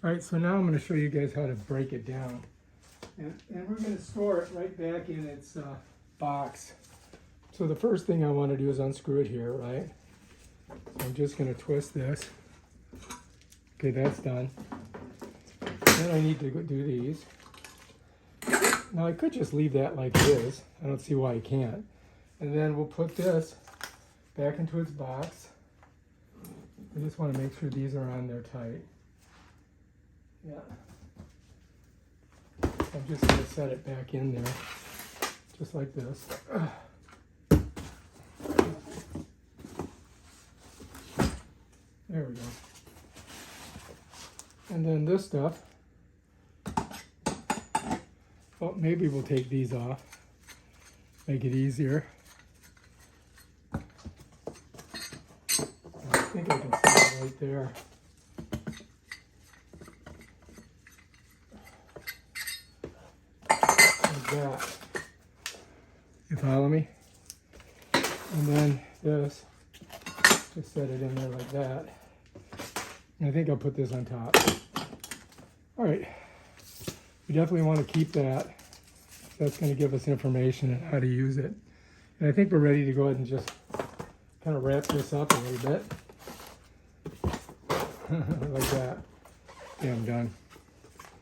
All right, so now I'm going to show you guys how to break it down. And we're going to store it right back in its box. So the first thing I want to do is unscrew it here, right? So I'm just going to twist this. Okay, that's done. Then I need to go do these. Now I could just leave that like it is. I don't see why I can't. And then we'll put this back into its box. I just want to make sure these are on there tight. Yeah. I'm just going to set it back in there, just like this. There we go. And then this stuff, well, maybe we'll take these off, make it easier. I think I can see it right there. Like that. You follow me? And then this, just set it in there like that. And I think I'll put this on top. All right, we definitely want to keep that. That's going to give us information on how to use it. And I think we're ready to go ahead and just kind of wrap this up a little bit. Like that. Yeah, I'm done.